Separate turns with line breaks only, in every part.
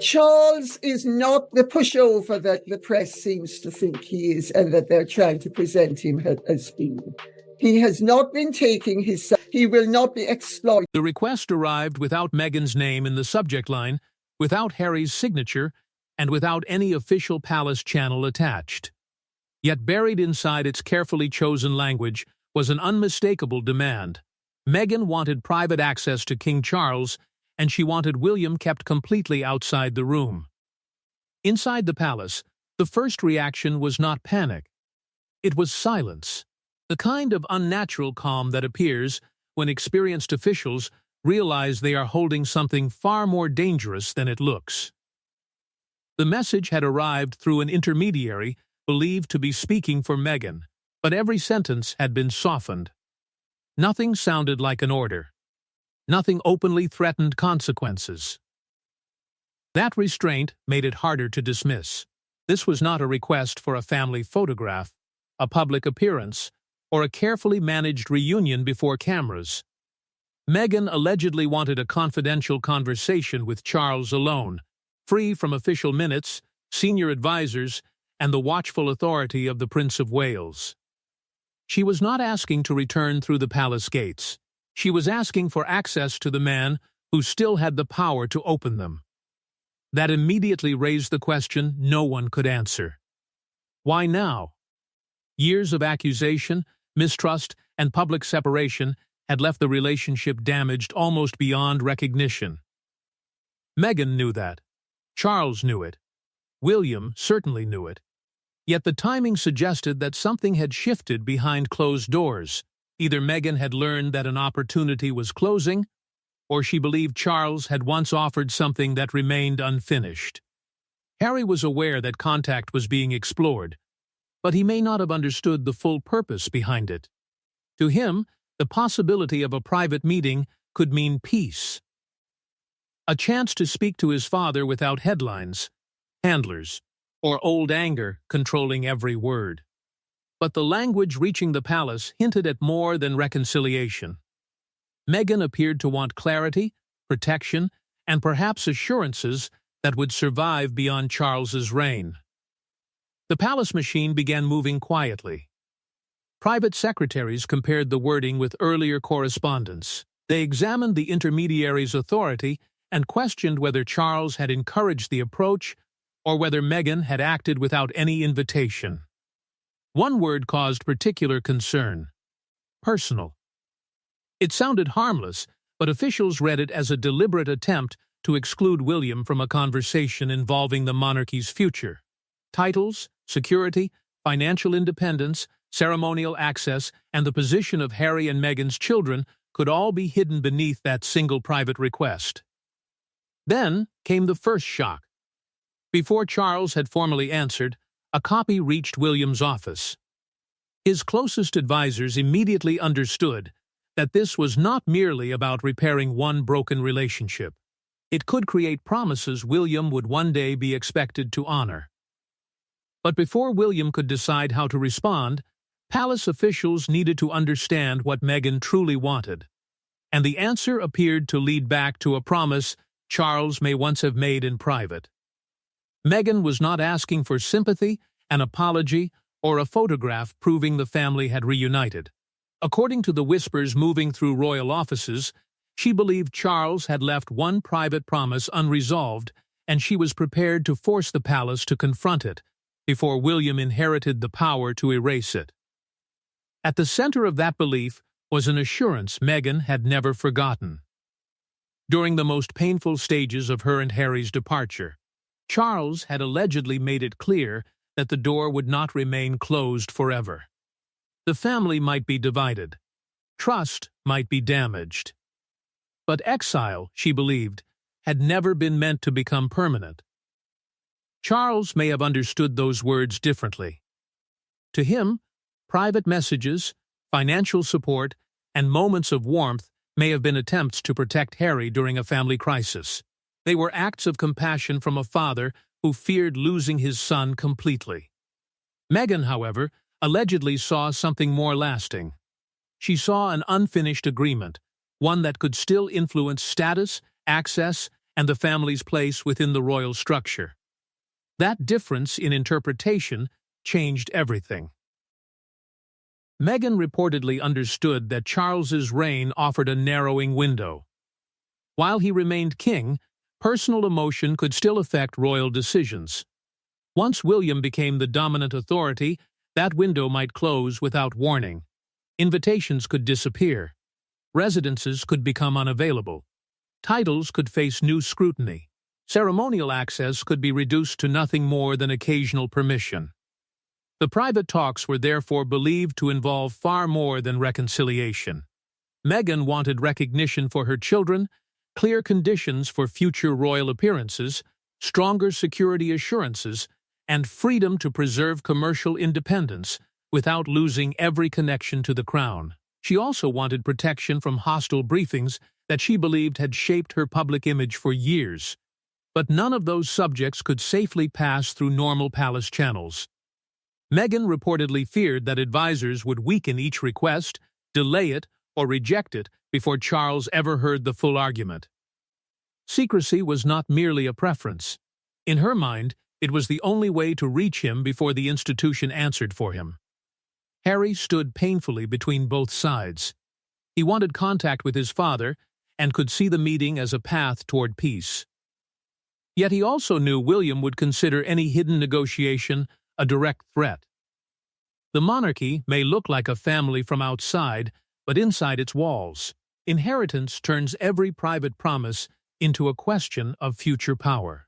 Charles is not the pushover that the press seems to think he is and that they're trying to present him as being. He has not been taking his side. He will not be exploited.
The request arrived without Meghan's name in the subject line, without Harry's signature, and without any official palace channel attached. Yet buried inside its carefully chosen language was an unmistakable demand. Meghan wanted private access to King Charles, and she wanted William kept completely outside the room. Inside the palace, the first reaction was not panic. It was silence, the kind of unnatural calm that appears when experienced officials realize they are holding something far more dangerous than it looks. The message had arrived through an intermediary believed to be speaking for Meghan, but every sentence had been softened. Nothing sounded like an order. Nothing openly threatened consequences. That restraint made it harder to dismiss. This was not a request for a family photograph, a public appearance, or a carefully managed reunion before cameras. Meghan allegedly wanted a confidential conversation with Charles alone, free from official minutes, senior advisors, and the watchful authority of the Prince of Wales. She was not asking to return through the palace gates. She was asking for access to the man who still had the power to open them. That immediately raised the question no one could answer. Why now? Years of accusation, mistrust, and public separation had left the relationship damaged almost beyond recognition. Meghan knew that. Charles knew it. William certainly knew it. Yet the timing suggested that something had shifted behind closed doors. Either Meghan had learned that an opportunity was closing, or she believed Charles had once offered something that remained unfinished. Harry was aware that contact was being explored, but he may not have understood the full purpose behind it. To him, the possibility of a private meeting could mean peace. A chance to speak to his father without headlines, handlers, or old anger controlling every word. But the language reaching the palace hinted at more than reconciliation. Meghan appeared to want clarity, protection, and perhaps assurances that would survive beyond Charles's reign. The palace machine began moving quietly. Private secretaries compared the wording with earlier correspondence. They examined the intermediary's authority and questioned whether Charles had encouraged the approach or whether Meghan had acted without any invitation. One word caused particular concern: personal. It sounded harmless, but officials read it as a deliberate attempt to exclude William from a conversation involving the monarchy's future. Titles, security, financial independence, ceremonial access, and the position of Harry and Meghan's children could all be hidden beneath that single private request. Then came the first shock. Before Charles had formally answered, a copy reached William's office. His closest advisors immediately understood that this was not merely about repairing one broken relationship. It could create promises William would one day be expected to honor. But before William could decide how to respond, palace officials needed to understand what Meghan truly wanted. And the answer appeared to lead back to a promise Charles may once have made in private. Meghan was not asking for sympathy, an apology, or a photograph proving the family had reunited. According to the whispers moving through royal offices, she believed Charles had left one private promise unresolved, and she was prepared to force the palace to confront it before William inherited the power to erase it. At the center of that belief was an assurance Meghan had never forgotten. During the most painful stages of her and Harry's departure, Charles had allegedly made it clear that the door would not remain closed forever. The family might be divided. Trust might be damaged. But exile, she believed, had never been meant to become permanent. Charles may have understood those words differently. To him, private messages, financial support, and moments of warmth may have been attempts to protect Harry during a family crisis. They were acts of compassion from a father who feared losing his son completely. Meghan, however, allegedly saw something more lasting. She saw an unfinished agreement, one that could still influence status, access, and the family's place within the royal structure. That difference in interpretation changed everything. Meghan reportedly understood that Charles's reign offered a narrowing window. While he remained king, personal emotion could still affect royal decisions. Once William became the dominant authority, that window might close without warning. Invitations could disappear. Residences could become unavailable. Titles could face new scrutiny. Ceremonial access could be reduced to nothing more than occasional permission. The private talks were therefore believed to involve far more than reconciliation. Meghan wanted recognition for her children, clear conditions for future royal appearances, stronger security assurances, and freedom to preserve commercial independence without losing every connection to the crown. She also wanted protection from hostile briefings that she believed had shaped her public image for years. But none of those subjects could safely pass through normal palace channels. Meghan reportedly feared that advisors would weaken each request, delay it, or reject it before Charles ever heard the full argument. Secrecy was not merely a preference. In her mind, it was the only way to reach him before the institution answered for him. Harry stood painfully between both sides. He wanted contact with his father and could see the meeting as a path toward peace. Yet he also knew William would consider any hidden negotiation a direct threat. The monarchy may look like a family from outside, but inside its walls, inheritance turns every private promise into a question of future power.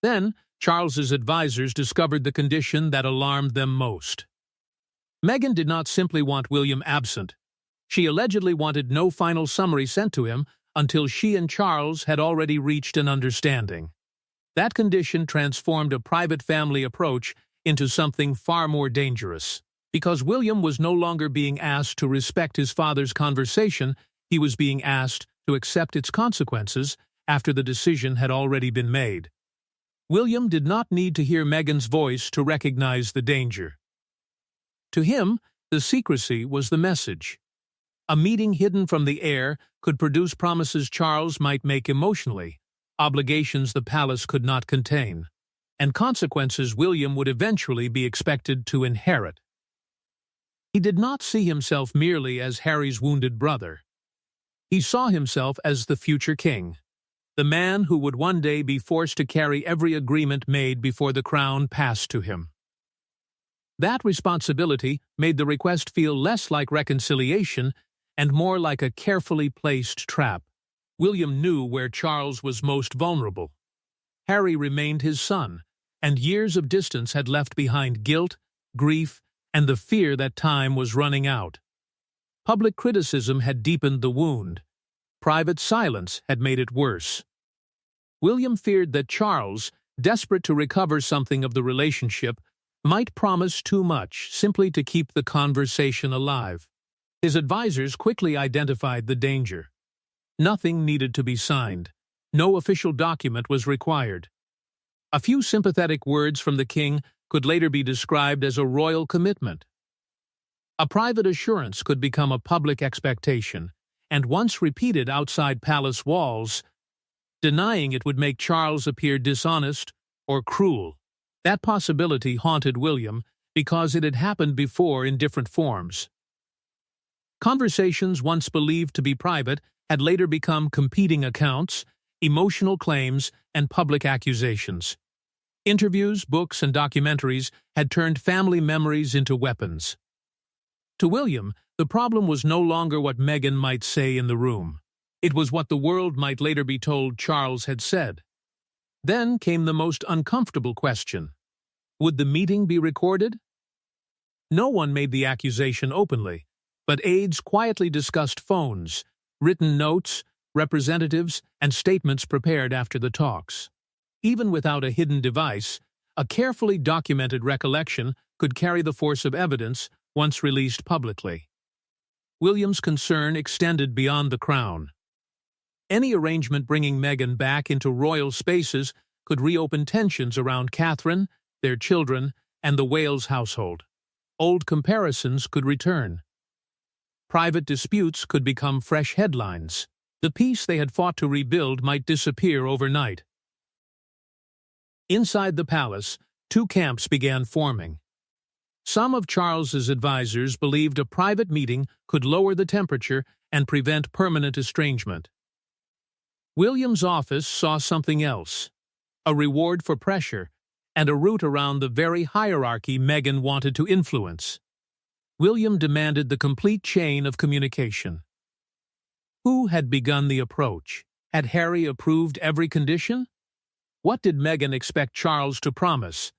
Then, Charles's advisors discovered the condition that alarmed them most. Meghan did not simply want William absent. She allegedly wanted no final summary sent to him until she and Charles had already reached an understanding. That condition transformed a private family approach into something far more dangerous. Because William was no longer being asked to respect his father's conversation, he was being asked to accept its consequences after the decision had already been made. William did not need to hear Meghan's voice to recognize the danger. To him, the secrecy was the message. A meeting hidden from the heir could produce promises Charles might make emotionally, obligations the palace could not contain, and consequences William would eventually be expected to inherit. He did not see himself merely as Harry's wounded brother. He saw himself as the future king, the man who would one day be forced to carry every agreement made before the crown passed to him. That responsibility made the request feel less like reconciliation and more like a carefully placed trap. William knew where Charles was most vulnerable. Harry remained his son, and years of distance had left behind guilt, grief, and the fear that time was running out. Public criticism had deepened the wound. Private silence had made it worse. William feared that Charles, desperate to recover something of the relationship, might promise too much simply to keep the conversation alive. His advisors quickly identified the danger. Nothing needed to be signed. No official document was required. A few sympathetic words from the king could later be described as a royal commitment. A private assurance could become a public expectation, and once repeated outside palace walls, denying it would make Charles appear dishonest or cruel. That possibility haunted William because it had happened before in different forms. Conversations once believed to be private had later become competing accounts, emotional claims, and public accusations. Interviews, books, and documentaries had turned family memories into weapons. To William, the problem was no longer what Meghan might say in the room. It was what the world might later be told Charles had said. Then came the most uncomfortable question. Would the meeting be recorded? No one made the accusation openly, but aides quietly discussed phones, written notes, representatives, and statements prepared after the talks. Even without a hidden device, a carefully documented recollection could carry the force of evidence once released publicly. William's concern extended beyond the crown. Any arrangement bringing Meghan back into royal spaces could reopen tensions around Catherine, their children, and the Wales household. Old comparisons could return. Private disputes could become fresh headlines. The peace they had fought to rebuild might disappear overnight. Inside the palace, two camps began forming. Some of Charles's advisors believed a private meeting could lower the temperature and prevent permanent estrangement. William's office saw something else, a reward for pressure and a route around the very hierarchy Meghan wanted to influence. William demanded the complete chain of communication. Who had begun the approach? Had Harry approved every condition? What did Meghan expect Charles to promise?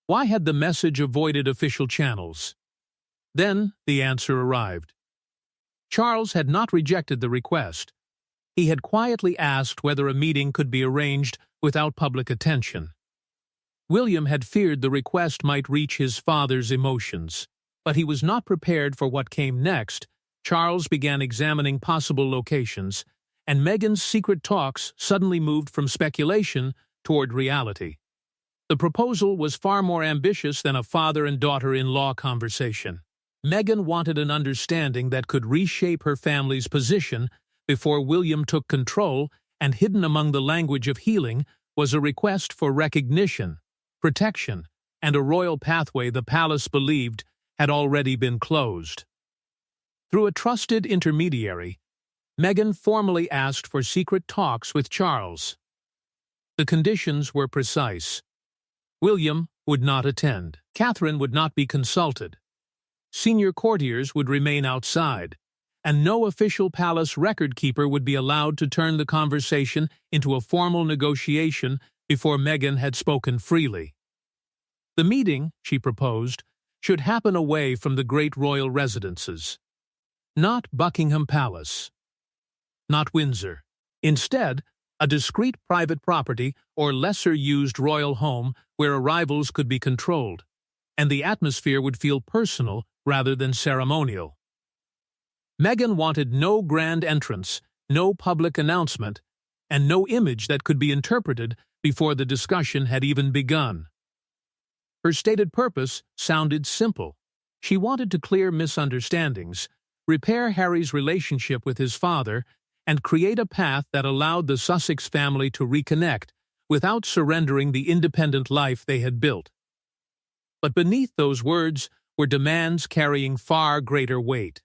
Why had the message avoided official channels? Then the answer arrived. Charles had not rejected the request. He had quietly asked whether a meeting could be arranged without public attention. William had feared the request might reach his father's emotions, but he was not prepared for what came next. Charles began examining possible locations, and Meghan's secret talks suddenly moved from speculation toward reality. The proposal was far more ambitious than a father and daughter-in-law conversation. Meghan wanted an understanding that could reshape her family's position before William took control, and hidden among the language of healing was a request for recognition, protection, and a royal pathway the palace believed had already been closed. Through a trusted intermediary, Meghan formally asked for secret talks with Charles. The conditions were precise. William would not attend. Catherine would not be consulted. Senior courtiers would remain outside, and no official palace record-keeper would be allowed to turn the conversation into a formal negotiation before Meghan had spoken freely. The meeting, she proposed, should happen away from the great royal residences. Not Buckingham Palace. Not Windsor. Instead, a discreet private property or lesser-used royal home where arrivals could be controlled, and the atmosphere would feel personal rather than ceremonial. Meghan wanted no grand entrance, no public announcement, and no image that could be interpreted before the discussion had even begun. Her stated purpose sounded simple. She wanted to clear misunderstandings, repair Harry's relationship with his father, and create a path that allowed the Sussex family to reconnect without surrendering the independent life they had built. But beneath those words were demands carrying far greater weight.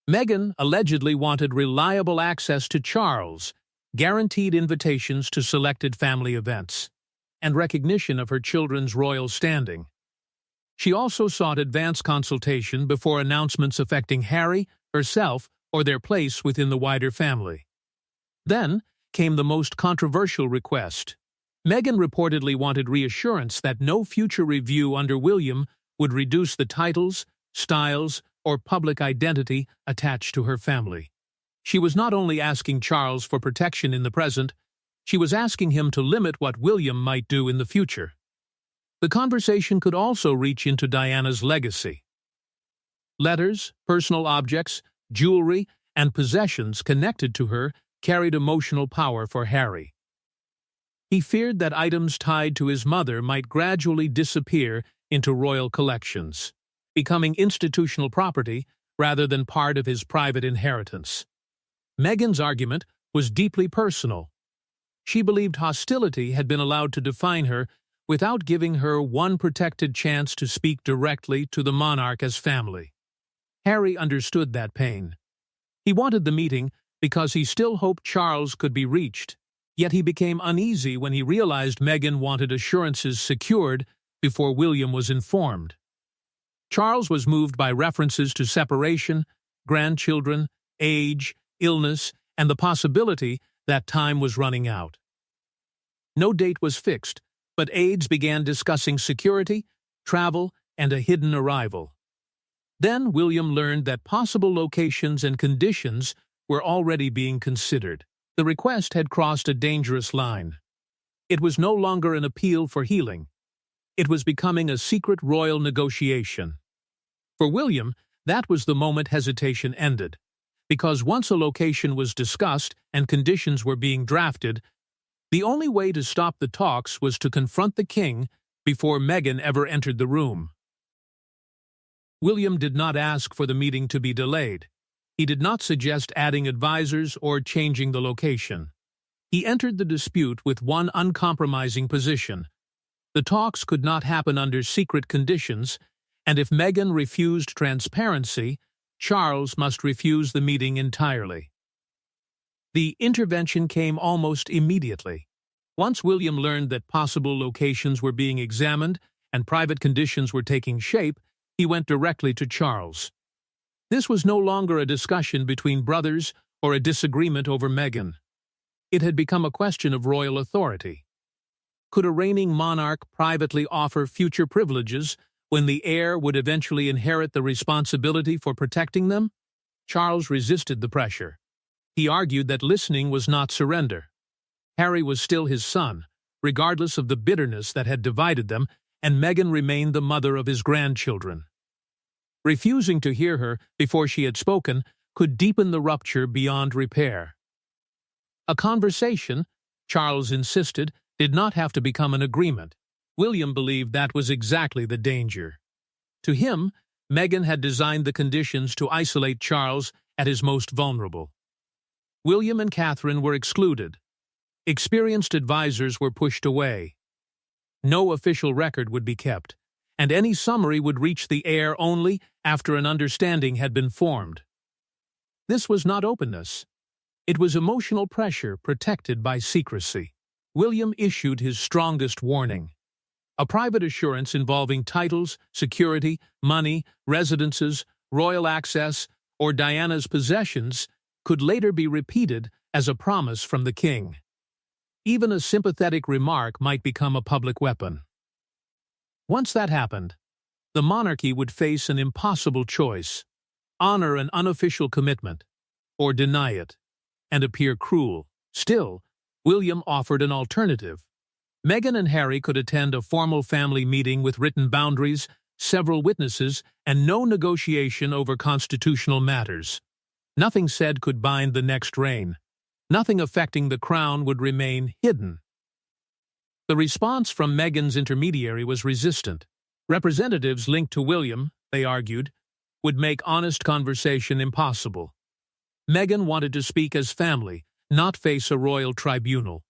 Meghan allegedly wanted reliable access to Charles, guaranteed invitations to selected family events, and recognition of her children's royal standing. She also sought advance consultation before announcements affecting Harry, herself, or their place within the wider family. Then came the most controversial request. Meghan reportedly wanted reassurance that no future review under William would reduce the titles, styles, or public identity attached to her family. She was not only asking Charles for protection in the present, she was asking him to limit what William might do in the future. The conversation could also reach into Diana's legacy. Letters, personal objects, jewelry, and possessions connected to her carried emotional power for Harry. He feared that items tied to his mother might gradually disappear into royal collections, becoming institutional property rather than part of his private inheritance. Meghan's argument was deeply personal. She believed hostility had been allowed to define her without giving her one protected chance to speak directly to the monarch as family. Harry understood that pain. He wanted the meeting because he still hoped Charles could be reached, yet he became uneasy when he realized Meghan wanted assurances secured before William was informed. Charles was moved by references to separation, grandchildren, age, illness, and the possibility that time was running out. No date was fixed, but aides began discussing security, travel, and a hidden arrival. Then William learned that possible locations and conditions were already being considered. The request had crossed a dangerous line. It was no longer an appeal for healing. It was becoming a secret royal negotiation. For William, that was the moment hesitation ended, because once a location was discussed and conditions were being drafted, the only way to stop the talks was to confront the king before Meghan ever entered the room. William did not ask for the meeting to be delayed. He did not suggest adding advisors or changing the location. He entered the dispute with one uncompromising position. The talks could not happen under secret conditions, and if Meghan refused transparency, Charles must refuse the meeting entirely. The intervention came almost immediately. Once William learned that possible locations were being examined and private conditions were taking shape, he went directly to Charles. This was no longer a discussion between brothers or a disagreement over Meghan. It had become a question of royal authority. Could a reigning monarch privately offer future privileges when the heir would eventually inherit the responsibility for protecting them? Charles resisted the pressure. He argued that listening was not surrender. Harry was still his son, regardless of the bitterness that had divided them, and Meghan remained the mother of his grandchildren. Refusing to hear her before she had spoken could deepen the rupture beyond repair. A conversation, Charles insisted, did not have to become an agreement. William believed that was exactly the danger. To him, Meghan had designed the conditions to isolate Charles at his most vulnerable. William and Catherine were excluded. Experienced advisors were pushed away. No official record would be kept, and any summary would reach the heir only after an understanding had been formed. This was not openness. It was emotional pressure protected by secrecy. William issued his strongest warning. A private assurance involving titles, security, money, residences, royal access, or Diana's possessions could later be repeated as a promise from the king. Even a sympathetic remark might become a public weapon. Once that happened, the monarchy would face an impossible choice: honor an unofficial commitment, or deny it, and appear cruel. Still, William offered an alternative. Meghan and Harry could attend a formal family meeting with written boundaries, several witnesses, and no negotiation over constitutional matters. Nothing said could bind the next reign. Nothing affecting the crown would remain hidden. The response from Meghan's intermediary was resistant. Representatives linked to William, they argued, would make honest conversation impossible. Meghan wanted to speak as family, not face a royal tribunal.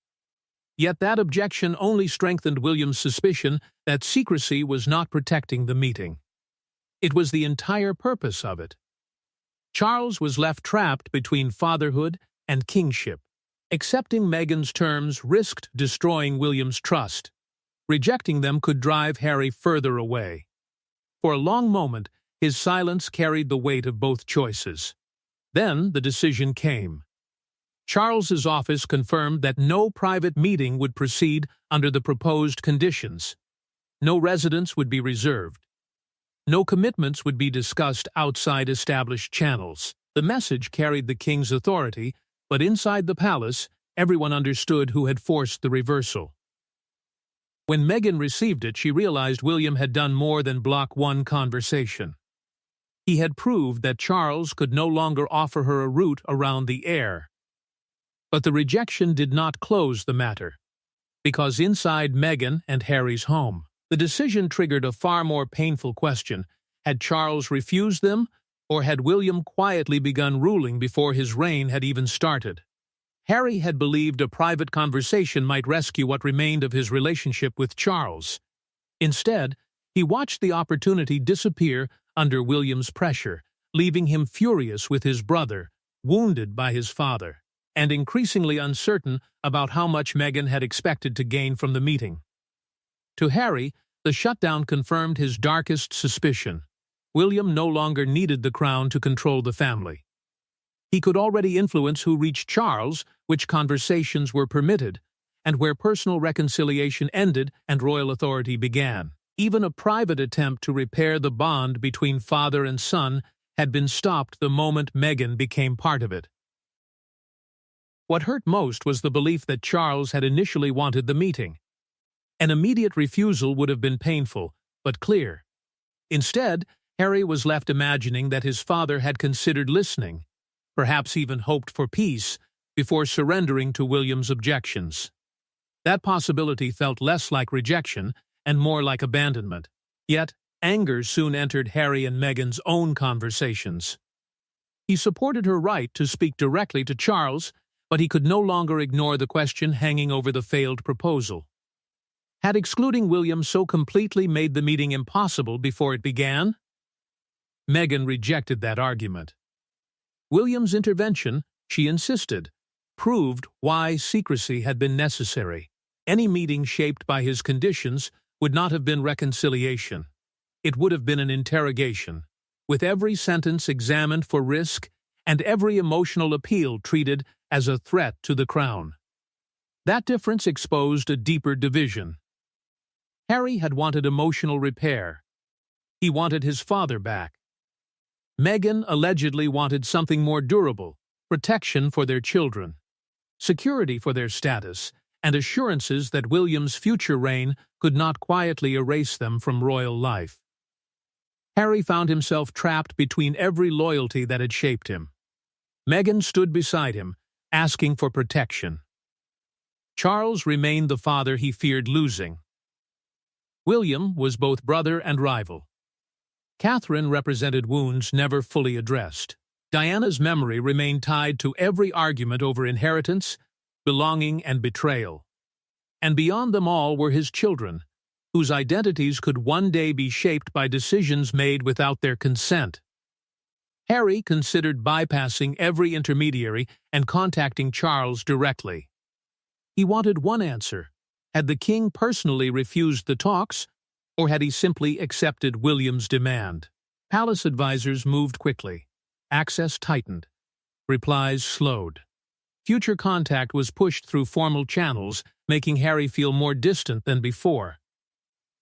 Yet that objection only strengthened William's suspicion that secrecy was not protecting the meeting. It was the entire purpose of it. Charles was left trapped between fatherhood and kingship. Accepting Meghan's terms risked destroying William's trust. Rejecting them could drive Harry further away. For a long moment, his silence carried the weight of both choices. Then the decision came. Charles's office confirmed that no private meeting would proceed under the proposed conditions. No residence would be reserved. No commitments would be discussed outside established channels. The message carried the king's authority, but inside the palace, everyone understood who had forced the reversal. When Meghan received it, she realized William had done more than block one conversation. He had proved that Charles could no longer offer her a route around the heir. But the rejection did not close the matter, because inside Meghan and Harry's home, the decision triggered a far more painful question. Had Charles refused them, or had William quietly begun ruling before his reign had even started? Harry had believed a private conversation might rescue what remained of his relationship with Charles. Instead, he watched the opportunity disappear under William's pressure, leaving him furious with his brother, wounded by his father, and increasingly uncertain about how much Meghan had expected to gain from the meeting. To Harry, the shutdown confirmed his darkest suspicion. William no longer needed the crown to control the family. He could already influence who reached Charles, which conversations were permitted, and where personal reconciliation ended and royal authority began. Even a private attempt to repair the bond between father and son had been stopped the moment Meghan became part of it. What hurt most was the belief that Charles had initially wanted the meeting. An immediate refusal would have been painful, but clear. Instead, Harry was left imagining that his father had considered listening, perhaps even hoped for peace, before surrendering to William's objections. That possibility felt less like rejection and more like abandonment. Yet, anger soon entered Harry and Meghan's own conversations. He supported her right to speak directly to Charles, but he could no longer ignore the question hanging over the failed proposal. Had excluding William so completely made the meeting impossible before it began? Meghan rejected that argument. William's intervention, she insisted, proved why secrecy had been necessary. Any meeting shaped by his conditions would not have been reconciliation. It would have been an interrogation, with every sentence examined for risk and every emotional appeal treated as a threat to the crown. That difference exposed a deeper division. Harry had wanted emotional repair. He wanted his father back. Meghan allegedly wanted something more durable, protection for their children, security for their status, and assurances that William's future reign could not quietly erase them from royal life. Harry found himself trapped between every loyalty that had shaped him. Meghan stood beside him, asking for protection. Charles remained the father he feared losing. William was both brother and rival. Catherine represented wounds never fully addressed. Diana's memory remained tied to every argument over inheritance, belonging, and betrayal. And beyond them all were his children, whose identities could one day be shaped by decisions made without their consent. Harry considered bypassing every intermediary and contacting Charles directly. He wanted one answer. Had the king personally refused the talks, or had he simply accepted William's demand? Palace advisors moved quickly. Access tightened. Replies slowed. Future contact was pushed through formal channels, making Harry feel more distant than before.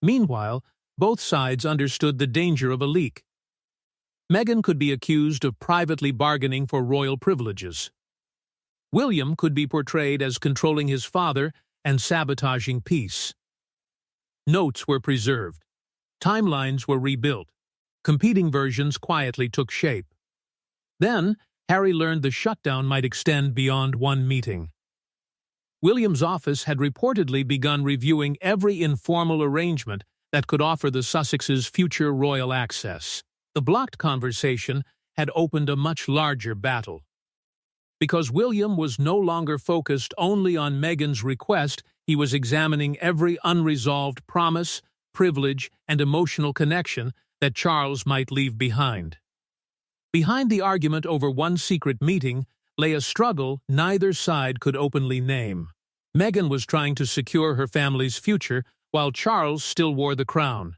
Meanwhile, both sides understood the danger of a leak. Meghan could be accused of privately bargaining for royal privileges. William could be portrayed as controlling his father and sabotaging peace. Notes were preserved. Timelines were rebuilt. Competing versions quietly took shape. Then, Harry learned the shutdown might extend beyond one meeting. William's office had reportedly begun reviewing every informal arrangement that could offer the Sussexes future royal access. The blocked conversation had opened a much larger battle. Because William was no longer focused only on Meghan's request, he was examining every unresolved promise, privilege, and emotional connection that Charles might leave behind. Behind the argument over one secret meeting lay a struggle neither side could openly name. Meghan was trying to secure her family's future, while Charles still wore the crown.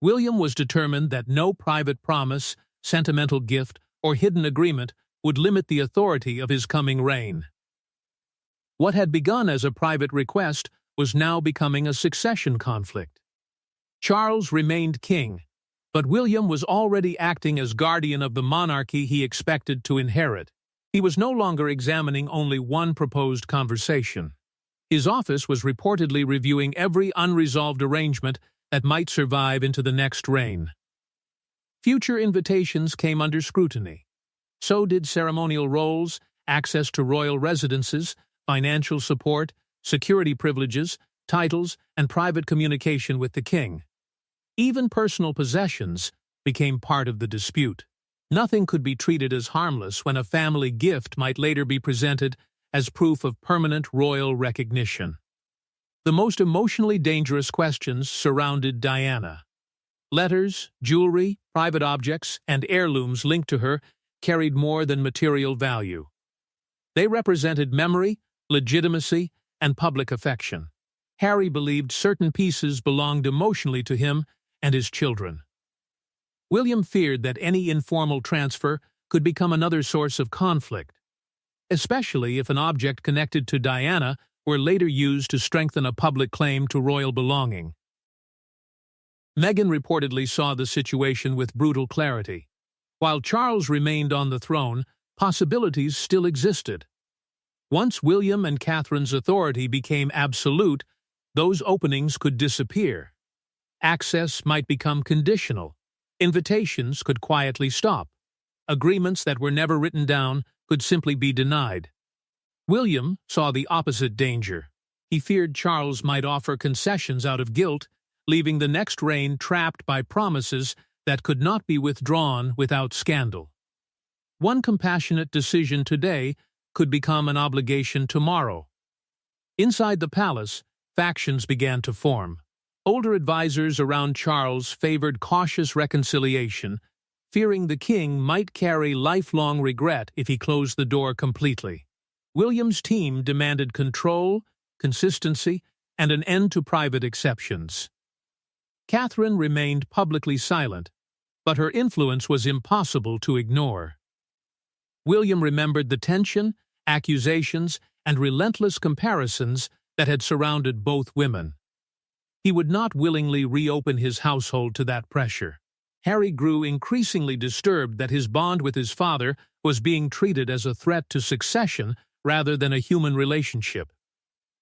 William was determined that no private promise, sentimental gift, or hidden agreement would limit the authority of his coming reign. What had begun as a private request was now becoming a succession conflict. Charles remained king, but William was already acting as guardian of the monarchy he expected to inherit. He was no longer examining only one proposed conversation. His office was reportedly reviewing every unresolved arrangement that might survive into the next reign. Future invitations came under scrutiny. So did ceremonial roles, access to royal residences, financial support, security privileges, titles, and private communication with the king. Even personal possessions became part of the dispute. Nothing could be treated as harmless when a family gift might later be presented as proof of permanent royal recognition. The most emotionally dangerous questions surrounded Diana. Letters, jewelry, private objects, and heirlooms linked to her carried more than material value. They represented memory, legitimacy, and public affection. Harry believed certain pieces belonged emotionally to him and his children. William feared that any informal transfer could become another source of conflict, especially if an object connected to Diana were later used to strengthen a public claim to royal belonging. Meghan reportedly saw the situation with brutal clarity. While Charles remained on the throne, possibilities still existed. Once William and Catherine's authority became absolute, those openings could disappear. Access might become conditional. Invitations could quietly stop. Agreements that were never written down could simply be denied. William saw the opposite danger. He feared Charles might offer concessions out of guilt, leaving the next reign trapped by promises that could not be withdrawn without scandal. One compassionate decision today could become an obligation tomorrow. Inside the palace, factions began to form. Older advisors around Charles favored cautious reconciliation, fearing the king might carry lifelong regret if he closed the door completely. William's team demanded control, consistency, and an end to private exceptions. Catherine remained publicly silent, but her influence was impossible to ignore. William remembered the tension, accusations, and relentless comparisons that had surrounded both women. He would not willingly reopen his household to that pressure. Harry grew increasingly disturbed that his bond with his father was being treated as a threat to succession rather than a human relationship.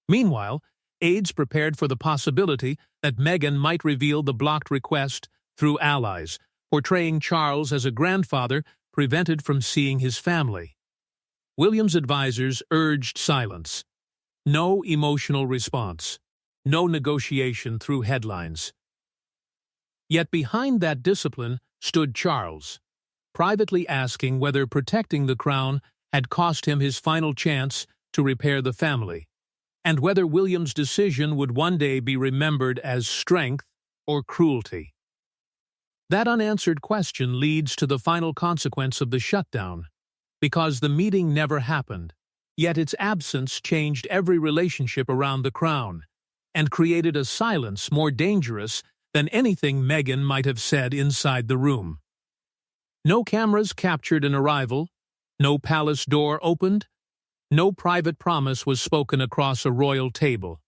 Meanwhile, aides prepared for the possibility that Meghan might reveal the blocked request through allies, portraying Charles as a grandfather prevented from seeing his family. William's advisors urged silence. No emotional response. No negotiation through headlines. Yet behind that discipline stood Charles, privately asking whether protecting the crown had cost him his final chance to repair the family, and whether William's decision would one day be remembered as strength or cruelty. That unanswered question leads to the final consequence of the shutdown, because the meeting never happened, yet its absence changed every relationship around the crown, and created a silence more dangerous than anything Meghan might have said inside the room. No cameras captured an arrival, no palace door opened, no private promise was spoken across a royal table.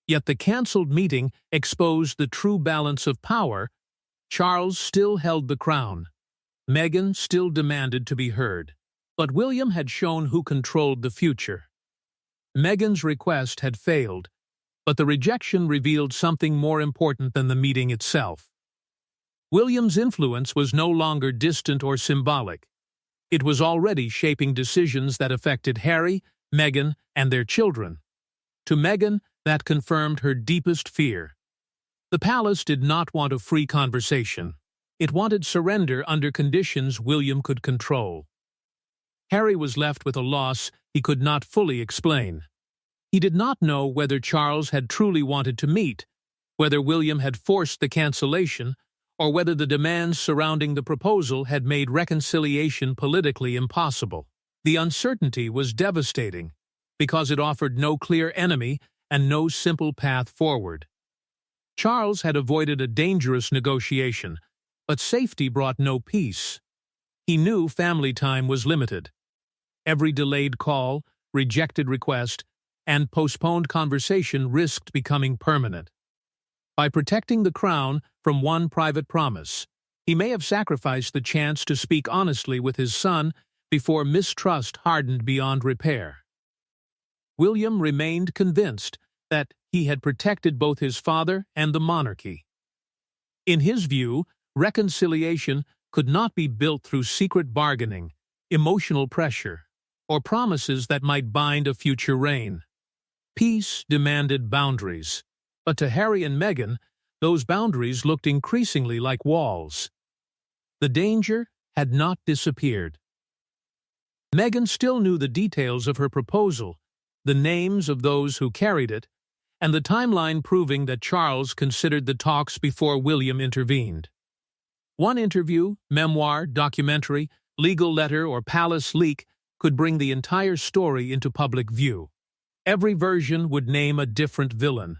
Yet the cancelled meeting exposed the true balance of power. Charles still held the crown. Meghan still demanded to be heard. But William had shown who controlled the future. Meghan's request had failed, but the rejection revealed something more important than the meeting itself. William's influence was no longer distant or symbolic. It was already shaping decisions that affected Harry, Meghan, and their children. To Meghan, that confirmed her deepest fear. The palace did not want a free conversation. It wanted surrender under conditions William could control. Harry was left with a loss he could not fully explain. He did not know whether Charles had truly wanted to meet, whether William had forced the cancellation, or whether the demands surrounding the proposal had made reconciliation politically impossible. The uncertainty was devastating, because it offered no clear enemy and no simple path forward. Charles had avoided a dangerous negotiation, but safety brought no peace. He knew family time was limited. Every delayed call, rejected request, and postponed conversation risked becoming permanent. By protecting the crown from one private promise, he may have sacrificed the chance to speak honestly with his son before mistrust hardened beyond repair. William remained convinced that he had protected both his father and the monarchy. In his view, reconciliation could not be built through secret bargaining, emotional pressure, or promises that might bind a future reign. Peace demanded boundaries, but to Harry and Meghan, those boundaries looked increasingly like walls. The danger had not disappeared. Meghan still knew the details of her proposal, the names of those who carried it, and the timeline proving that Charles considered the talks before William intervened. One interview, memoir, documentary, legal letter, or palace leak could bring the entire story into public view. Every version would name a different villain.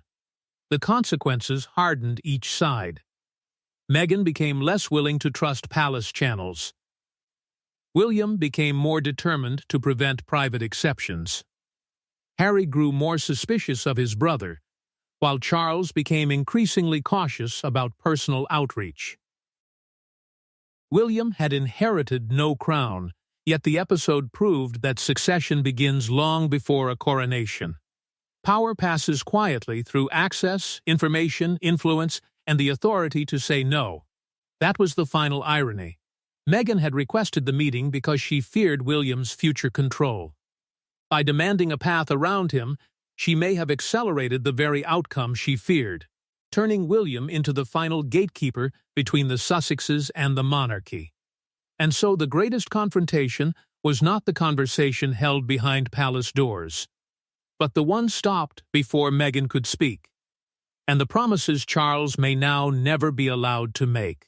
The consequences hardened each side. Meghan became less willing to trust palace channels. William became more determined to prevent private exceptions. Harry grew more suspicious of his brother, while Charles became increasingly cautious about personal outreach. William had inherited no crown, yet the episode proved that succession begins long before a coronation. Power passes quietly through access, information, influence, and the authority to say no. That was the final irony. Meghan had requested the meeting because she feared William's future control. By demanding a path around him, she may have accelerated the very outcome she feared, turning William into the final gatekeeper between the Sussexes and the monarchy. And so the greatest confrontation was not the conversation held behind palace doors, but the one stopped before Meghan could speak, and the promises Charles may now never be allowed to make.